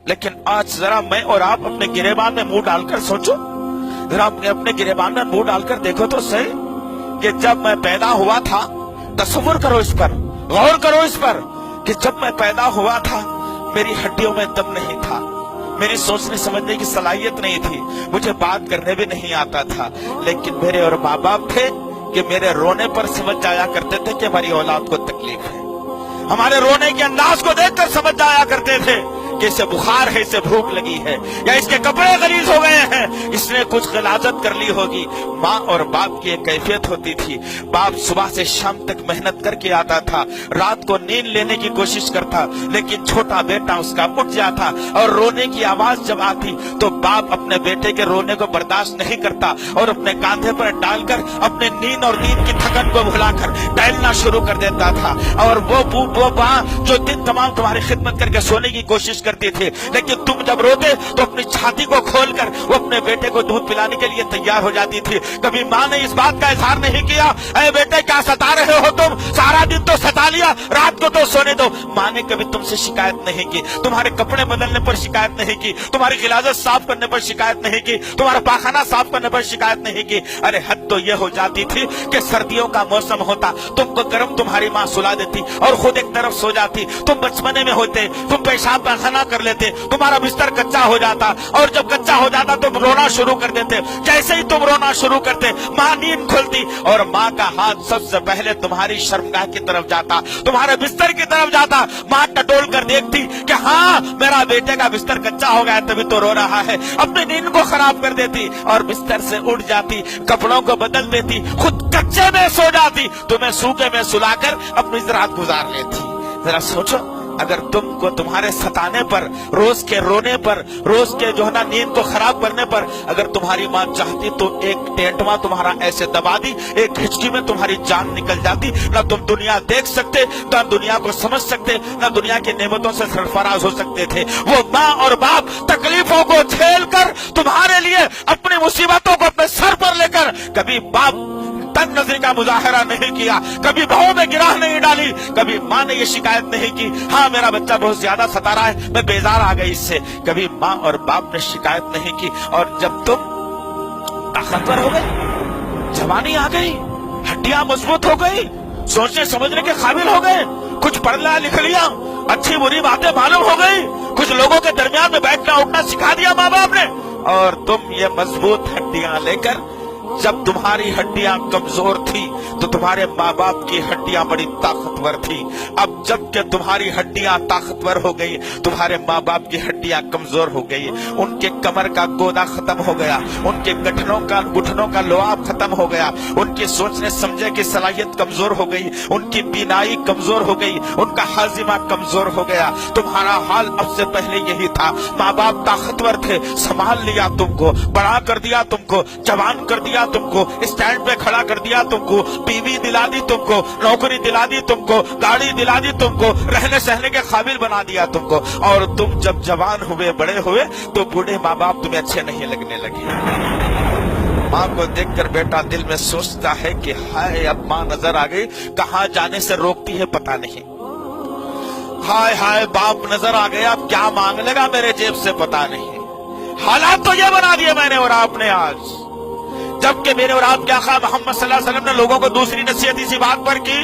लेकिन आज जरा मैं और आप अपने गिरेबान में मुंह डालकर सोचो, जरा अपने गिरेबान में मुंह डालकर देखो तो सही कि जब मैं पैदा हुआ था, तसव्वुर करो इस पर, गौर करो इस पर कि जब मैं पैदा हुआ था मेरी हड्डियों में दम नहीं था, मेरी सोचने समझने की सलाहियत नहीं थी, मुझे बात करने भी नहीं आता था, लेकिन मेरे और माँ बाप थे कि मेरे रोने पर समझ जाया करते थे कि हमारी औलाद को तकलीफ है। हमारे रोने के अंदाज को देखकर समझ जाया करते थे कि इसे बुखार है, इसे भूख लगी है, या इसके कपड़े गलीज हो गए हैं, इसने कुछ गलाजत कर ली होगी। माँ और बाप की एक कैफियत होती थी। बाप सुबह से शाम तक मेहनत करके आता था, रात को नींद लेने की कोशिश करता, लेकिन छोटा बेटा उसका उठ जाता और रोने की आवाज जब आती तो बाप अपने बेटे के रोने को बर्दाश्त नहीं करता और अपने कांधे पर डालकर अपने नींद और नींद की थकन को भुलाकर टहलना शुरू कर देता था। और वो माँ जो दिन तमाम तुम्हारी खिदमत करके सोने की कोशिश करती थी, लेकिन तुम जब रोते तो अपनी छाती को खोलकर वो अपने बेटे को दूध पिलाने के लिए तैयार हो जाती थी। कभी माँ ने इस बात का इजहार नहीं किया, अरे बेटे क्या सता रहे हो तुम, सारा दिन तो सता लिया, रात को तो सोने दो। माँ ने कभी तुमसे शिकायत नहीं की, तुम्हारे कपड़े बदलने पर शिकायत नहीं की, तुम्हारी गिलाजत साफ करने पर शिकायत नहीं की, तुम्हारा पाखाना साफ करने पर शिकायत नहीं की। अरे हद तो ये हो जाती थी कि सर्दियों का मौसम होता, तुमको गर्म तुम्हारी माँ सुला देती और खुद एक तरफ सो जाती। तुम बचपने में होते, तुम पेशाब पाखाना कर लेते, तुम्हारा बिस्तर कच्चा हो जाता, और जब कच्चा हो जाता तुम रोना शुरू कर देते। जैसे ही तुम रोना शुरू करते माँ नींद खुलती और माँ का हाथ सबसे पहले तुम्हारी शर्मगाह की तरफ जाता, तुम्हारे बिस्तर की तरफ जाता। माँ टटोल कर देखती कि हाँ मेरा बेटे का बिस्तर कच्चा हो गया तभी तो रो रहा है, अपनी नींद को खराब कर देती और बिस्तर से उठ जाती, कपड़ों को बदल देती, खुद कच्चे में सो जाती, तुम्हें सूखे में सुलाकर अपनी रात गुजार लेती। जरा सोचो, अगर तुमको तुम्हारे सताने पर, रोज के रोने पर, रोज के जो है ना नींद को खराब करने पर अगर तुम्हारी माँ चाहती तो एक टेंटवा तुम्हारा ऐसे दबा दी, एक हिचकी में तुम्हारी जान निकल जाती, ना तुम दुनिया देख सकते, ना दुनिया को समझ सकते, ना दुनिया की नेमतों से सरफराज हो सकते थे। वो माँ और बाप तकलीफों को झेल कर तुम्हारे लिए अपनी मुसीबतों को अपने सर पर लेकर कभी बाप तंग नजरी का मुजाहरा नहीं किया, कभी भाव में गिराह नहीं डाली, कभी माँ ने ये शिकायत नहीं की हाँ मेरा बच्चा बहुत ज्यादा सता रहा है, मैं बेजार आ गई इससे, कभी माँ और बाप ने शिकायत नहीं की। और जब तुम ताकतवर हो गई, जवानी आ गई, हड्डियां मजबूत हो गई, सोचने समझने के काबिल हो गए, कुछ पढ़ लिया लिख लिया, अच्छी बुरी बातें मालूम हो गई, कुछ लोगों के दरमियान में बैठना उठना सिखा दिया माँ बाप ने, और तुम ये मजबूत हड्डियां लेकर, जब तुम्हारी हड्डियां कमजोर थी तो तुम्हारे माँ बाप की हड्डियां बड़ी ताकतवर थी। अब जबकि तुम्हारी हड्डियां ताकतवर हो गई, तुम्हारे माँ बाप की हड्डियां कमजोर हो गई, उनके कमर का गोदा खत्म हो गया, उनके घुटनों का लोआब खत्म हो गया, उनकी सोचने समझने की सलाहियत कमजोर हो गई, उनकी बीनाई कमजोर हो गई, उनका हाजिमा कमजोर हो गया। तुम्हारा हाल अब से पहले यही था, माँ बाप ताकतवर थे, संभाल लिया तुमको, बड़ा कर दिया तुमको, जवान कर दिया तुमको, स्टैंड पे खड़ा कर दिया तुमको, बीवी दिला दी तुमको, नौकरी दिला दी तुमको, गाड़ी दिला दी तुमको, रहने सहने के काबिल बना दिया तुमको, और तुम जब जवान हुए, बड़े हुए तो बूढ़े माँ बाप तुम्हें अच्छे नहीं लगने लगे। माँ को देखकर बेटा दिल में सोचता है कि हाय अब माँ नजर आ गई, कहाँ जाने से रोकती है पता नहीं, हाय हाय बाप नजर आ गया, अब क्या मांग लेगा मेरे जेब से पता नहीं। हालात तो ये बना दिए मैंने और आपने आज, जबकि मेरे और आपके आका मोहम्मद सल्लल्लाहु अलैहि वसल्लम ने लोगों को दूसरी नसीहत इसी बात पर की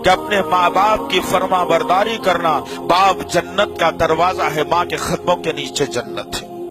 कि अपने माँ बाप की फर्मा बरदारी करना, बाप जन्नत का दरवाजा है, माँ के कदमों के नीचे जन्नत है।